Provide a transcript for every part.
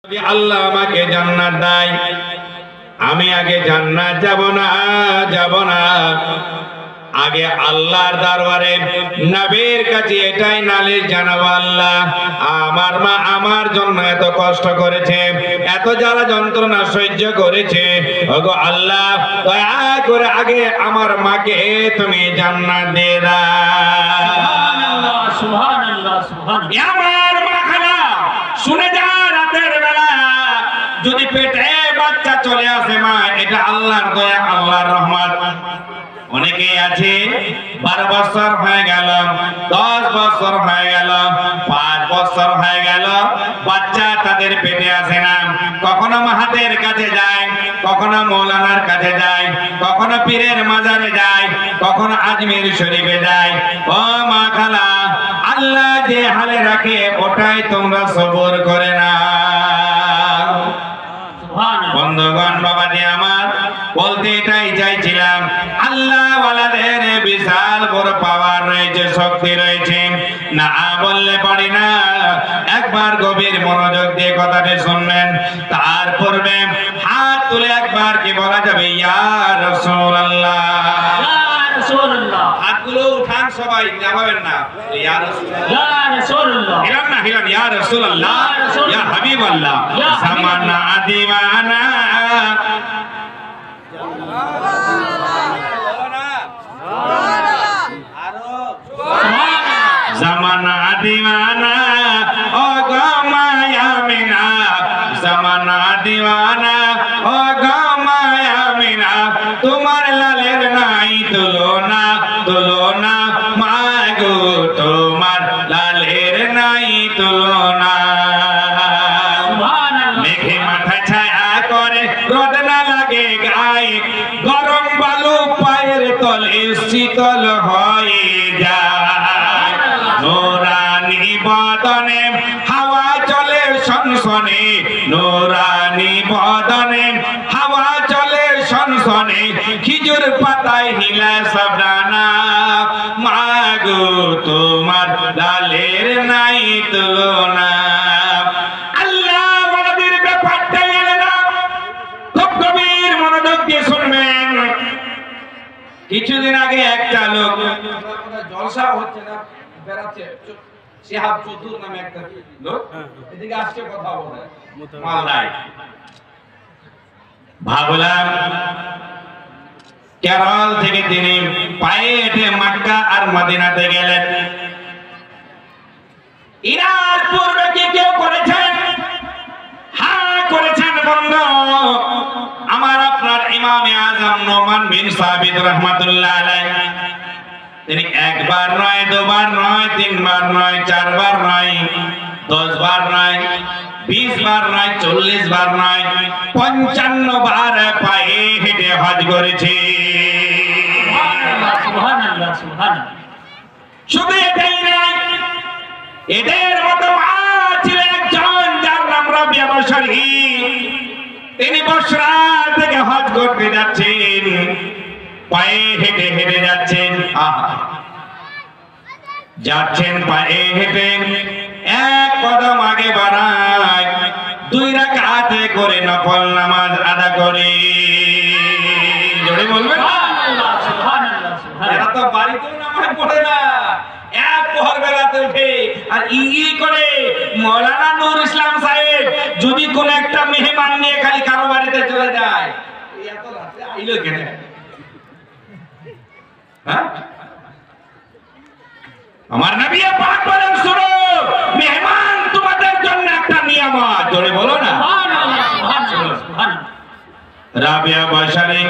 যদি আল্লাহ আমাকে জান্নাত দেয়, আমি আগে জান্নাত যাব না, আগে আল্লাহর দরবারে নবীর কাছে এটাই নালিশ জানাবো, আল্লাহ আমার মা আমার জন্য এত কষ্ট করেছে, এত জ্বালা যন্ত্রণা সহ্য করেছে, ওগো আল্লাহ দয়া করে আগে আমার মাকে তুমি জান্নাত দিয়ে দাও। সুবহানাল্লাহ সুবহানাল্লাহ সুবহানাল্লাহ। আমার মা খালা শুনে যা, রাতের বেলা যদি পেটে বাচ্চা চলে আসে মা, এটা আল্লাহর দয়া, আল্লাহর রহমত। অনেকে আছে 12 বছর হয়ে গেল, 10 বছর হয়ে গেল, 5 বছর হয়ে গেল, বাচ্চা তাদের পেটে আসে না। কখনো মাহাতের কাছে যায়, কখনো মৌলানার কাছে যায়, কখনো পীরের মাজারে যায়, কখনো আজমির শরীফে যায়। ও মা খালা, আল্লাহ যে হালে রাখে ওটাই তোমরা সবর করে না। বন্ধুগণ, বাবাজি আমার, বলতে এটাই চাইছিলাম, আল্লাহ ওয়ালাদের বিশাল বড় পাওয়ার রয়েছে, শক্তি রয়েছে, না বললে পারি না। একবার গভীর মনোযোগ দিয়ে কথাটি শুনবেন, তার পূর্বে হাত তুলে একবার কি বলা যাবে ইয়া রাসূলুল্লাহ, ইয়া রাসূলুল্লাহ। হাতগুলো উঠান সবাই, নামাবেন না। ইয়া রাসূলুল্লাহ, ইয়া রাসূলুল্লাহ। হিলান না, হিলান। ইয়া রাসূলুল্লাহ, ইয়া হাবিবাল্লাহ, জামানা দিওয়ানা, জামানা দিওয়ানা, ও গো মায়া মিনা, জামানা দিওয়ানা, ও গো মায়া মিনা, তোমার লালের নাই তুলনা, তুলনা মা গো, তোমার লালের নাই তুলনা। মেঘে মাথা ছায়া করে, রোদ না লাগে গায়ে, গরম বালু পায়ের তলে শীতল হয়ে যায়। নূরানি বদনে হাওয়া চলে সনসনে, নূরানি বদনে হাওয়া চলে সনসনে, খেজুর পাতায় হিলা সাবরানা, মা গো তোমার লালের নাই তুলনা। আল্লাহ ওয়ালাদের ব্যাপারটা এলাম, খুব গভীর মনোযোগ দিয়ে শুনবেন। কিছুদিন আগে একটা লোক, জলসা হচ্ছে না, বেড়াচ্ছে, শিহাব চৌধুরী নামে একটা লোক এদিকে আসছে কথা বলে মালদায়। ভাবলাম কেরল থেকে তিনি পায়ে হেঁটে মক্কা আর মদিনাতে গেলেন। ইনার পূর্বে কি কেউ করেছেন? হ্যাঁ করেছেন বন্ধু, আমার আপনার ইমামে আজম নোমান বিন সাবিত রাহমাতুল্লাহ আলাইহি। তিনি একবার নয়, দুবার নয়, 3 বার নয়, 4 বার নয়, 10 বার নয়, 20 বার নয়, 40 বার নয়, 55 বার পায়ে হেঁটে হজ করেছে। সুবহানাল্লাহ সুবহানাল্লাহ। শুধু এটাই নয়, এদের মতো ছিল একজন, যার নাম রাবিয়া বসরি। তিনি বসরা থেকে হজ করতে যাচ্ছেন, পায়ে হেঁটে হেঁটে যাচ্ছেন। যাচ্ছেন পায়ে হেঁটে, 1 কদম আগে বাড়ায়, 2 রাকাত করে নফল নামাজ আদা করে। জোরে বলবেন সুবহানাল্লাহ সুবহানাল্লাহ সুবহানাল্লাহ। এরা তো বাড়িতেও নামাজ পড়ে না, এক প্রহর বেলাতে উঠে আর ই করে। মৌলানা নূর ইসলাম সাহেব যদি কোন একটা মেহমান নিয়ে খালি কারো বাড়িতে চলে যায়, এত রাতে আইলো কেন? হ্যাঁ, আমার নবী পাক বলেন, শুনো, মেহমান তোমাদের জন্য একটা নিয়ামত। জোরে বলো না সুবহানাল্লাহ সুবহানাল্লাহ সুবহানাল্লাহ। রাবিয়া বসরি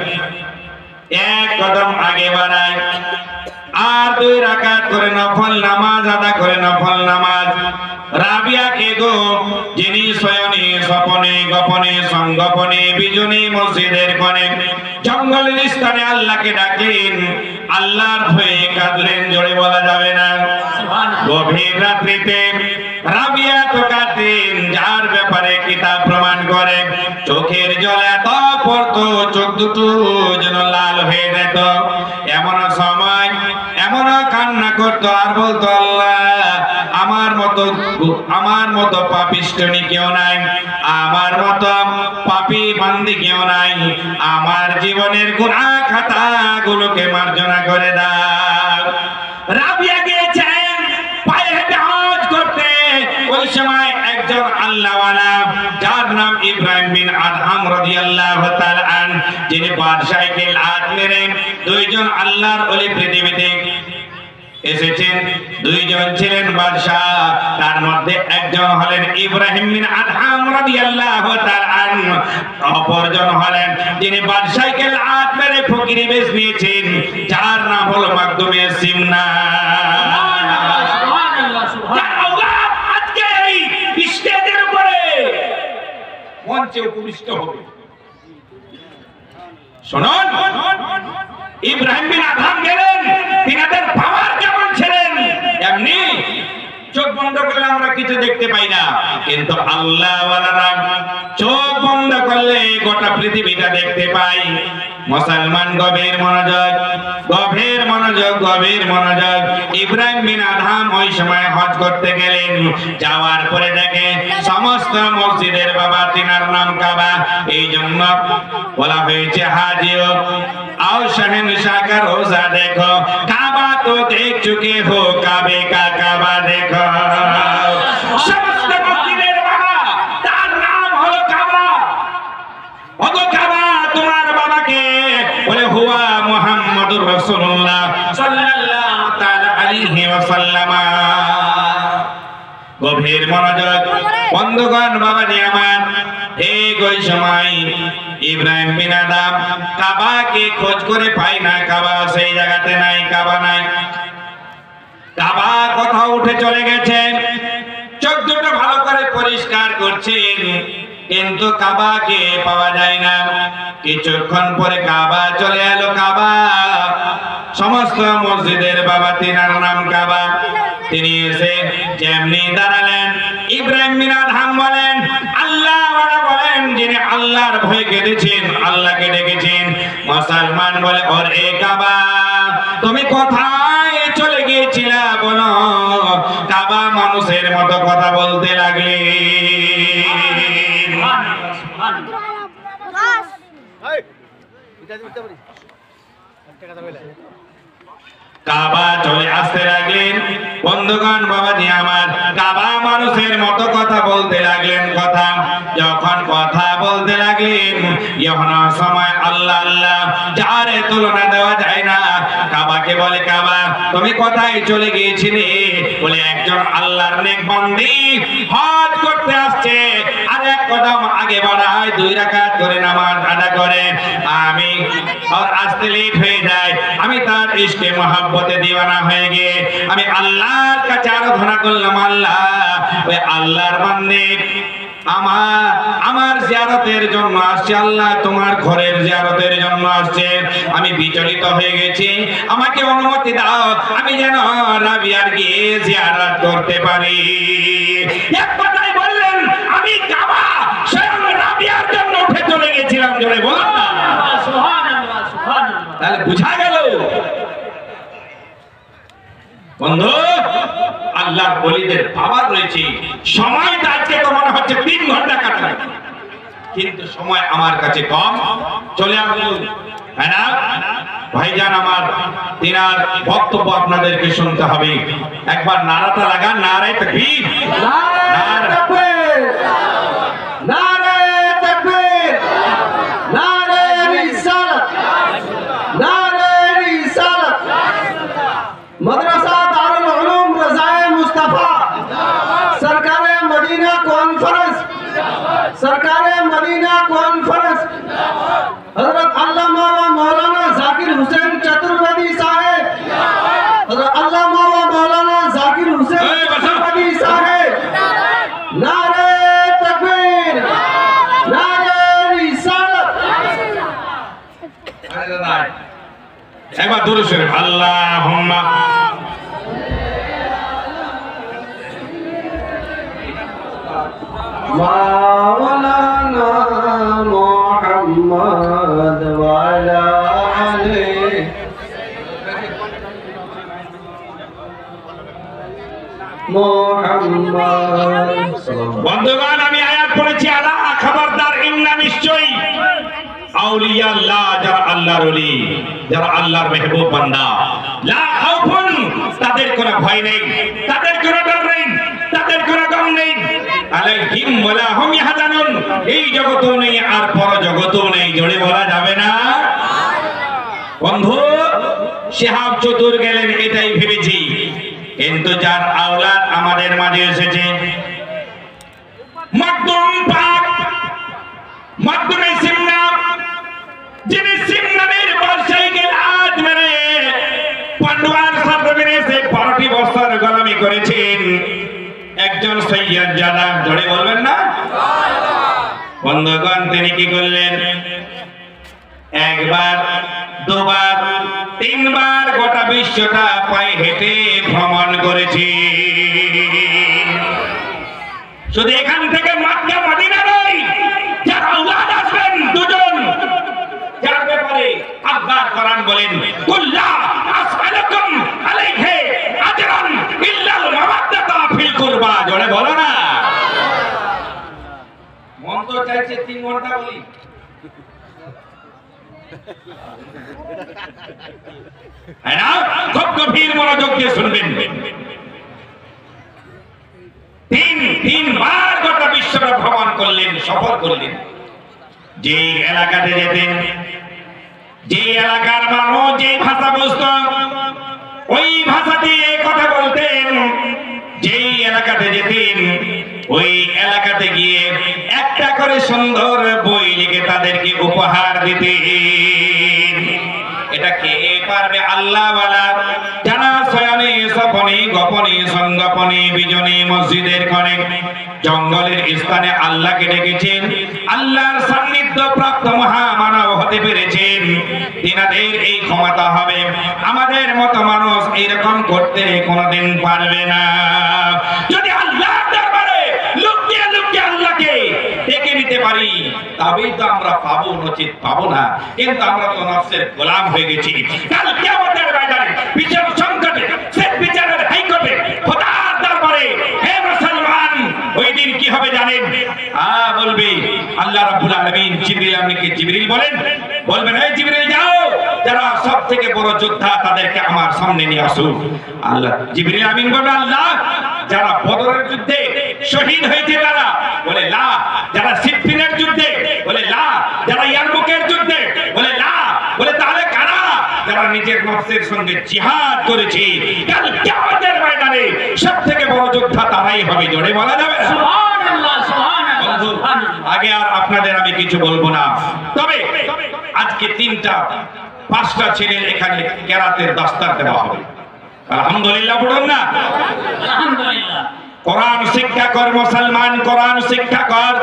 1 কদম আগে বাড়ায় আর 2 রাকাত করে নফল নামাজ আদা করে, নফল নামাজ। রাবিয়া কে গো, যিনি শয়নে স্বপনে গোপনে সংগোপনে বিজনী মসজিদের কোণে জঙ্গলের স্থানে আল্লাহকে ডাকলেন, আল্লাহর ভয়ে কাঁদলেন। জোরে বলা যাবে না। গভীর রাত্রিতে রাবিয়া তো কাঁদতেন, যার ব্যাপারে কিতাব প্রমাণ করে চোখের জল এত পড়তো, চোখ দুটো যেন লাল হয়ে যেত। এমন সময় এমন কান্না করতো আর বলতো, আল্লাহ আমার মতো পাপিষ্ঠনি কেউ নাই, আমার কেউ নাই, আমার জীবনের গুনাহ খাতাগুলোকে মার্জনা করে দাও। রাবিয়া গিয়েছেন পায়ে হেঁটে হজ করতে। ওই সময় একজন আল্লাহওয়ালা যার নাম ইব্রাহিম বিন আদহাম রাদিয়াল্লাহু তাআলা আন, যিনি বাদশাহকে লাত মেরে দুইজন আল্লাহর ওলি পৃথিবীতে এসেছেন। দুইজন ছিলেন বাদশাহ, তার মধ্যে একজন হলেন ইব্রাহিম বিন আদহাম রাদিয়াল্লাহু তাআলা আন, অপরজন হলেন যিনি বাদশাহকে লাত মেরে ফকিরি বেশ নিয়েছেন, যার নাম হলো মাকদুমে সিমনা। সুবহানাল্লাহ, সুবহানাল্লাহ। আজকে এই স্টেজের উপরে মঞ্চে উপবিষ্ট হবে। শুনুন, ইব্রাহিম বিন আদহাম গেলেন, তিনাদের পাওয়ার কেমন ছিলেন, এমনি চোখ বন্ধ করলে আমরা কিছু দেখতে পাই না, কিন্তু আল্লাহ ওয়ালারা চোখ বন্ধ করলে গোটা পৃথিবীটা দেখতে পাই। মুসলমান গভীর মনোযোগ, গভীর মনোযোগ, গভীর মনোযোগ। ইব্রাহিম বিন আদহাম ওই সময় হজ করতে গেলেন। যাওয়ার পরে দেখে সমস্ত মসজিদের বাবা তিনার নাম কাবা, এই জন্য বলা হয়েছে হাজিও आओ शहंशाह का रोजा देखो, काबा तो देख चुके हो, काबे का काबा देखो। समस्त मस्जिदेर बाबा तार नाम हलो काबा। ओगो काबा तुम्हार बाबा के बोले हुआ मुहम्मदुर रसूलुल्लाह सल्लल्लाहु ताला अलैहि वसल्लम। গভীর মনোযোগ বন্ধুগণ, বাবাজি আমার, ঠিক ওই সময় ইব্রাহিম বিন আদহাম কাবাকে খোঁজ করে পায় না, কাবা সেই জায়গাতে নাই, কাবা নাই। কাবা কোথাও উঠে চলে গেছে। চোখ দুটো ভালো করে পরিষ্কার করছেন, কিন্তু কাবাকে পাওয়া যায় না। কিছুক্ষণ পরে কাবা চলে এলো। কাবা সমস্ত মসজিদের বাবা, তিনার নাম কাবা। তিনি এসে যেমনি দাঁড়ালেন, ইব্রাহিম বিন আদহাম বলেন, আল্লাহ বলেন, যিনি আল্লাহর ভয় কেঁদেছেন, আল্লাহকে ডেকেছেন। মুসলমান বলে, ওর এ কাবা তুমি কোথায় চলে গিয়েছিলা বলো। কাবা মানুষের মতো কথা বলতে লাগলে। কাবা চলে আসতে লাগলেন। বন্ধুগণ, বাবাজি আমার, কাবা মানুষের মতো কথা বলতে লাগলেন। কথা যখন কথা বলতে লাগলেন, যখন সময় আল্লাহ আল্লাহ যারে তুলনা দেওয়া যায় না। কাবাকে বলে, কাবা তুমি কোথায় চলে গিয়েছিলে? বলে, একজন আল্লাহর নেক বান্দি হজ করতে আসছে, আর এক কদম আগে বাড়ায়, 2 রাকাত করে নামাজ আদা করে। আমি আর আসতে লেট হয়ে যায়, আমি তার ইশকে মহব্বতে দিওয়ানা হয়ে গিয়ে আমি আল্লাহর কাছে আরাধনা করলাম। আল্লাহ, ওই আল্লাহর বান্দে আমার জিয়ারতের জন্য আসছে। আল্লাহ, তোমার ঘরের জিয়ারতের জন্য আসছে। আমি বিচলিত হয়ে গেছি, আমাকে অনুমতি দাও, আমি যেন রাবিয়ার গিয়ে জিয়ারত করতে পারি। এক কথায় বললেন, আমি কাবা স্বয়ং রাবিয়ার জন্য উঠে চলে গেছিলাম। জোরে বলুন না। সুবহানাল্লাহ, সুবহানাল্লাহ। তাহলে বুঝা গেল বন্ধু, আল্লাহর ওলিদের পাওয়ার রয়েছে। সময়টা আজকে তো মনে হচ্ছে 3 ঘন্টা কাটা, কিন্তু সময় আমার কাছে কম। চলে আসুন, তাই না ভাইজান আমার? তিনার বক্তব্য আপনাদেরকে শুনতে হবে। একবার নারাটা লাগান, নারায়ে তাকবীর, নারায়ে তাকবীর, নারায়ে তাকবীর, নারায়ে রিসালাত, নারায়ে রিসালাত। मदरसा दारुल उलूम रज़ाए मुस्तफा, सरकारे मदीना कॉन्फ्रेंस, सरकारे मदीना कॉन्फ्रेंस, हजरत अल्लामा व मौलाना जाकिर हुसैन चतुर्वेदी साहेब, हजरत अल्लामा व मौलाना जाकिर हुसैन चतुर्वेदी साहेब। नारे तकबीर, नारे रिसालत। একবার দুরূদ শরীফ, আল্লাহুম্মা মাওলানা মুহাম্মদ ওয়া আলা আলিহি মুহাম্মদ। বন্ধুগণ, আমি আয়াত পড়েছি, আলা খবরদার, ইন্না নিশ্চয়ই আউলিয়া আল্লাহ, যারা আল্লাহর ওলি, যারা আল্লাহর মেহবুব বান্দা, লা খাউফুন, তাদের কোনো ভয় নেই, তাদের কোনো ডর নেই, তাদের কোনো গম নেই, আলাইহিম ওয়ালা হুম ইয়াহজানুন, এই জগতেও নেই আর পরজগতেও নেই। জোরে বলা যাবে না? বন্ধু, শিহাব চতুর গেলেন এটাই ভেবেছি, কিন্তু যার আওলাদ আমাদের মাঝে এসেছে, মাকদুম পাক, মাকদুমে সিমনা, যিনি সিমনামের বর্ষায় গেল আজ মেরে পান্ডুয়ার সার্বজনীনে সে 12টি বছর গোলামি করেছেন, একজন সৈয়দ জাদা। জোরে বলবেন না? বন্ধুগণ, তিনি কি করলেন? একবার, দুবার, তিনবার গোটা বিশ্বটা পায়ে হেঁটে ভ্রমণ করেছি। শুধু এখান থেকে মক্কা মদিনা নয়, যার আওলাদ আসবেন দুজন, যার ব্যাপারে আল্লাহর কোরআন বলেন, কুল্লা আসআলুকুম আলাইহি আজরান ইল্লাল মাওয়াদ্দাতা ফিল কুরবা। জোরে বলো না? মন তো চাইছে 3 ঘন্টা বলি। খুব গভীর মনোযোগ দিয়ে শুনবেন। তিনবার গোটা বিশ্বটা ভ্রমণ করলেন, সফর করলেন। যে এলাকাতে যেতেন, যে এলাকার মানুষ যে ভাষা বুঝত, ওই ভাষা দিয়ে কথা বলতেন। যে এলাকাতে যেতেন, ওই এলাকাতে গিয়ে একটা করে সুন্দর বই লিখে তাদেরকে উপহার দিতেন। এটা কে পারবে? আল্লাহ ওয়ালা, যারা শয়নে স্বপনে গোপনে সংগোপনে বিজনে মসজিদের কোণে জঙ্গলের স্থানে আল্লাহকে ডেকেছেন, আল্লাহর সান্নিধ্য প্রাপ্ত মহামানব হতে পেরেছেন। তিনাদের এই ক্ষমতা হবে, আমাদের মতো মানুষ এইরকম করতে কোনোদিন পারবে না। যদি আল্লাহর দরবারে লুকিয়ে লুকিয়ে আল্লাহকে ডেকে নিতে পারি, তবেই তো আমরা পাবো, নচিত পাবো না। কিন্তু আমরা তো নফসের গোলাম হয়ে গেছি। কাল কিয়ামতের ময়দানে বিচার সংকটে, শেষ বিচারের হাইকোর্টে, খোদার দরবারে, হে মুসলমান, ওই দিন কি হবে জানেন? বলবে আল্লাহ রাব্বুল আলামিন জিবরিল আমিনকে, জিবরিল বলবেন, হে জিবরিল যাও, যারা সবথেকে বড় যোদ্ধা তাদেরকে আমার সামনে নিয়ে আসো। আল্লাহ জিবরিল আমিন বলবে, আল্লাহ, যারা বদরের যুদ্ধে শহীদ হয়েছে তারা, বলে লা। যারা সিফিনের যুদ্ধে, বলে লা। যারা ইয়ারমুকের যুদ্ধে, বলে লা। বলে তাহলে কারা? যারা নিজের নফসের সঙ্গে জিহাদ করেছে। কাল কিয়ামতের ময়দানে সবথেকে বড় যোদ্ধা তারাই হবে। জোরে বলা যাবে না? সুবহানাল্লাহ, সুবহানাল্লাহ, সুবহানাল্লাহ। আগে আর আপনাদের আমি কিছু বলবো না, তবে আজকে 5টা ছেলের এখানে কেরাতের দাস্তার দেওয়া হবে। আলহামদুলিল্লাহ পড়ুন না? আলহামদুলিল্লাহ। কোরআন শিক্ষা কর মুসলমান, কোরআন শিক্ষা কর।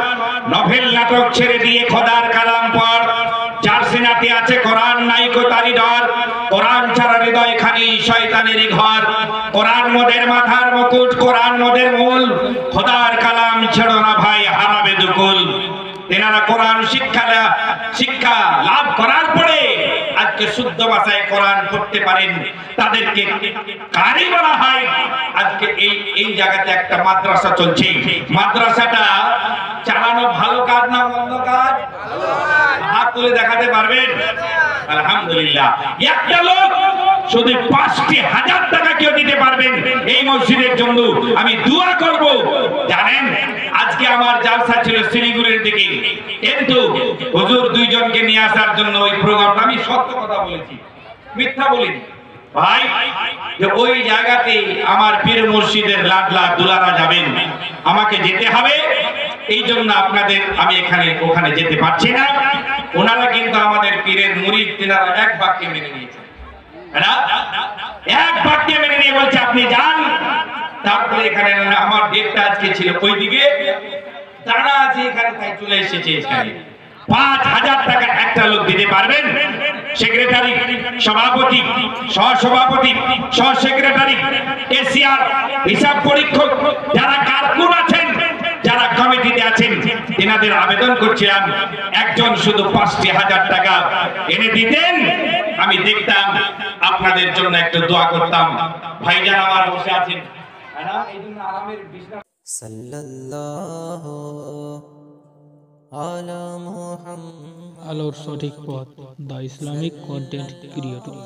নভেল নাটক ছেড়ে দিয়ে খোদার কালাম পড়। যার সিনাতে আছে কোরআন, নাই কো তারি ডর। কোরআন ছাড়া হৃদয় খানি শয়তানেরই ঘর। কোরআন মোদের মাথার মুকুট, কোরআন মোদের মূল। খোদার কালাম ছেড়ো না ভাই, হারাবে দুকুল। তেনারা কোরআন শিক্ষা লাভ করার পরে আজকে শুদ্ধ ভাষায় কোরআন পড়তে পারেন, তাদেরকে কারি বলা হয়। আজকে এই জায়গাতে একটা মাদ্রাসা চলছে। মাদ্রাসাটা চালানো ভালো কাজ না মন্দ কাজ? হাত তুলে দেখাতে পারবেন? আলহামদুলিল্লাহ। একটা লোক শুধু 5,000 টাকা কেউ দিতে পারবেন এই মসজিদের জন্য, আমি দোয়া করব। জানেন, আজকে আমার জালসা ছিল শিলিগুড়ির দিকে, কিন্তু হুজুর 2 জনকে নিয়ে আসার জন্য ওই প্রোগ্রামটা, আমি সত্য কথা বলেছি, মিথ্যা বলিনি ভাই, যে ওই জায়গাতে আমার পীর মুর্শিদের লাডলা দুলারা যাবেন, আমাকে যেতে হবে। এই জন্য আপনাদের আমি ওখানে যেতে পারছি না। ওনারা কিন্তু আমাদের পীরের মুরিদ, তিনারা এক বাক্যে মেনে নিয়েছেন। এক বাক্যে মেনে নিয়ে বলছে আপনি যান। তারপরে এখানে আমার ডেটটা আজকে ছিল ওইদিকে, জানা আছে এখানে, তাই চলে এসেছে এখানে। 5,000 টাকা একটা লোক দিতে পারবেন? সেক্রেটারি, সভাপতি, সহসভাপতি, সহ সেক্রেটারি, এসিআর, হিসাব পরীক্ষক, যারা কারকুন আছেন, যারা কমিটিতে আছেন, তেনাদের আবেদন করছিলাম একজন শুধু 5,000 টাকা এনে দিতেন, আমি দেখতাম, আপনাদের জন্য একটু দোয়া করতাম। ভাইজান আমার বসে আছেন, এই জন্য আরামের বিশ্রাম। সাল্লাল্লাহু على محمد আলোর সঠিক পথ দ্য ইসলামিক কন্টেন্ট ক্রিয়েটর।